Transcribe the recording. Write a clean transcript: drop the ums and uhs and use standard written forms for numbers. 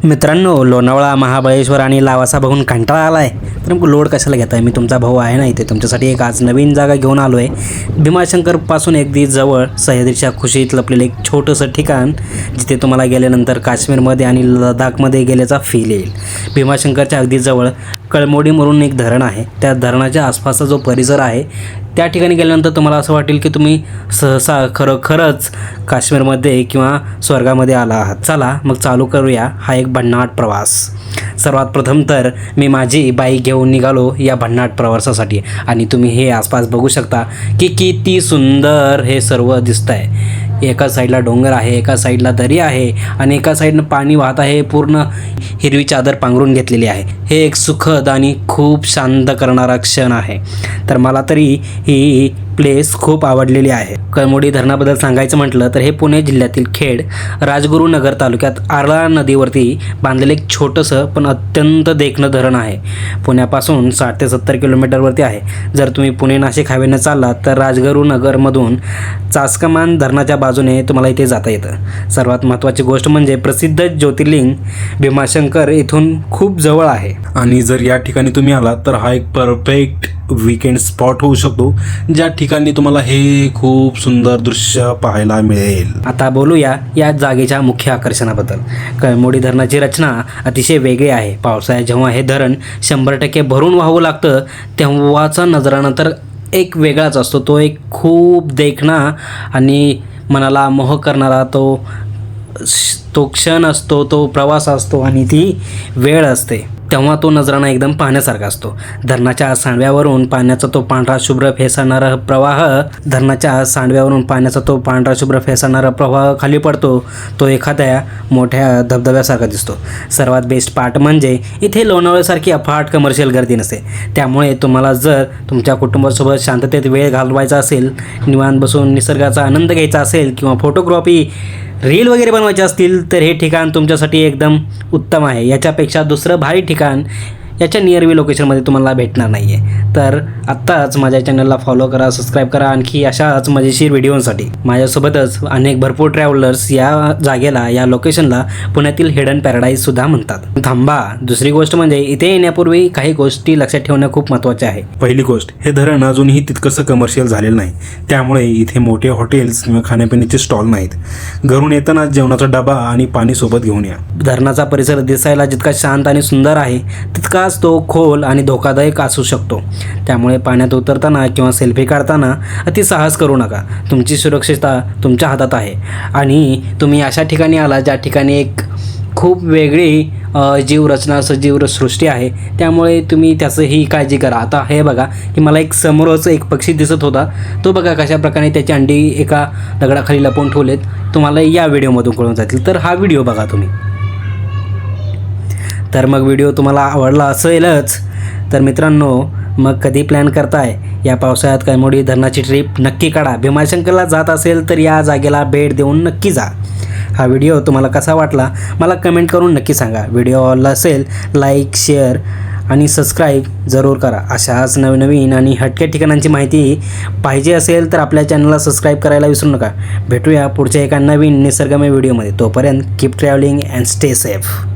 मित्रांनो, लोणावळा, महाबळेश्वर आणि लावासा बघून कंटाळा आला आहे तर मग लोड कशाला घेताय. मी तुमचा भाऊ आहे ना, इथे तुमच्यासाठी एक आज नवीन जागा घेऊन आलो आहे. भीमाशंकरपासून अगदी जवळ सह्याद्रीच्या खुशीत लपलेलं एक छोटंसं ठिकाण, जिथे तुम्हाला गेल्यानंतर काश्मीरमध्ये आणि लडाखमध्ये गेल्याचा फील येईल. भीमाशंकरच्या अगदी जवळ कळमोडी म्हणून एक धरण आहे. त्या धरणाच्या आसपासचा जो परिसर आहे त्या ठिकाणी गेल्यानंतर तुम्हाला असं वाटेल की तुम्ही सहसा खरंच काश्मीरमध्ये किंवा स्वर्गामध्ये आला आहात. चला मग चालू करूया हा एक भन्नाट प्रवास. सर्वात प्रथम तर मी माझी बाईक घेऊन निघालो या भन्नाट प्रवासासाठी, आणि तुम्ही हे आसपास बघू शकता की किती सुंदर हे सर्व दिसतं आहे. एका साईडला डोंगर आहे, एका साईडला दरी आहे आणि एका साईडनं पाणी वाहत आहे. पूर्ण हिरवी चादर पांघरून घेतलेली आहे. हे एक सुखद आणि खूप शांत करणारा क्षण आहे. तर मला तरी ही प्लेस खूप आवडलेली आहे. कळमोडी धरणाबद्दल सांगायचं म्हटलं तर हे पुणे जिल्ह्यातील खेड राजगुरुनगर तालुक्यात आर्ला नदीवरती बांधलेलं एक छोटंसं पण अत्यंत देखणं धरण आहे. पुण्यापासून 60 ते 70 किलोमीटरवरती आहे. जर तुम्ही पुणे नाशिक हायवेनं चाललात तर राजगुरुनगरमधून चासकमान धरणाच्या बाजूने तुम्हाला इथे जाता येतं. सर्वात महत्त्वाची गोष्ट म्हणजे प्रसिद्ध ज्योतिर्लिंग भीमाशंकर इथून खूप जवळ आहे. आणि जर या ठिकाणी तुम्ही आलात तर हा एक परफेक्ट वीकेंड स्पॉट होऊ शकतो, ज्या ठिकाणी तुम्हाला हे खूप सुंदर दृश्य पाहायला मिळेल. आता बोलूया या जागेच्या मुख्य आकर्षणाबद्दल. कळमोडी धरणाची रचना अतिशय वेगळी आहे. पावसाळ्यात जेव्हा हे धरण 100% भरून वाहू लागतं तेव्हाचा नजारा तर एक वेगळाच असतो. तो एक खूप देखणा आणि मनाला मोह करणारा तो क्षण असतो, तो प्रवास असतो आणि ती वेळ असते. तेव्हा तो नजराणा एकदम पाहण्यासारखा असतो. धरणाच्या सांडव्यावरून पाण्याचा तो पांढरा शुभ्र फेसाळणारा प्रवाह खाली पडतो. तो एखाद्या मोठ्या धबधब्यासारखा दिसतो. सर्वात बेस्ट पार्ट म्हणजे इथे लोणावळ्यासारखी अफाट कमर्शियल गर्दी नसते. त्यामुळे तुम्हाला जर तुमच्या कुटुंबासोबत शांततेत वेळ घालवायचा असेल, निवांत बसून निसर्गाचा आनंद घ्यायचा असेल किंवा फोटोग्राफी रील वगैरे बनवायचे असतील तर हे ठिकाण तुमच्यासाठी एकदम उत्तम आहे. याच्यापेक्षा दुसरं भारी ठिकाण याच्या नियरबी लोकेशनमध्ये तुम्हाला भेटणार नाही आहे. तर आत्ताच माझ्या चॅनलला फॉलो करा, सबस्क्राईब करा आणखी अशाच मजेशीर व्हिडिओसाठी. माझ्यासोबतच भरपूर ट्रॅव्हलर्स या जागेला, या लोकेशनला पुण्यातील हिडन पॅराडाईजसुद्धा म्हणतात. थांबा, दुसरी गोष्ट म्हणजे इथे येण्यापूर्वी काही गोष्टी लक्षात ठेवणं खूप महत्त्वाचे आहे. पहिली गोष्ट, हे धरण अजूनही तितकंसं कमर्शियल झालेलं नाही, त्यामुळे इथे मोठे हॉटेल्स किंवा खाण्यापिण्याचे स्टॉल नाहीत. घरून येताना जेवणाचा डबा आणि पाणी सोबत घेऊन या. धरणाचा परिसर दिसायला जितका शांत आणि सुंदर आहे तितका तो खोल आणि धोकादायक असू शकतो. त्यामुळे पाण्यात उतरताना किंवा सेल्फी काढताना अतिसाहस करू नका. तुमची सुरक्षितता तुमच्या हातात आहे आणि तुम्ही अशा ठिकाणी आला ज्या ठिकाणी एक खूप वेगळी जीवरचना, सजीव सृष्टी आहे. त्यामुळे तुम्ही त्याचंही काळजी करा. आता हे बघा की मला एक समोरच एक पक्षी दिसत होता. तो बघा कशा प्रकारे त्याची अंडी एका दगडाखाली लपवून ठेवलेत. तुम्हाला या व्हिडिओमधून कळून जातील. तर हा व्हिडिओ बघा तुम्ही. तर मग व्हिडिओ तुम्हाला आवडला असेलच तर मित्रांनो, मग कधी प्लॅन करताय या पावसाळ्यात कळमोडी धरणाची ट्रिप नक्की काढा. भीमाशंकरला जात असेल तर या जागेला भेट देऊन नक्की जा. हा व्हिडिओ तुम्हाला कसा वाटला मला कमेंट करून नक्की सांगा. व्हिडिओ आवडला असेल लाईक, शेअर आणि सबस्क्राईब जरूर करा. अशाच नवनवीन आणि हटके ठिकाणांची माहिती पाहिजे असेल तर आपल्या चॅनलला सबस्क्राईब करायला विसरू नका. भेटूया पुढच्या एका नवीन निसर्गमय व्हिडिओमध्ये. तोपर्यंत keep travelling and stay safe.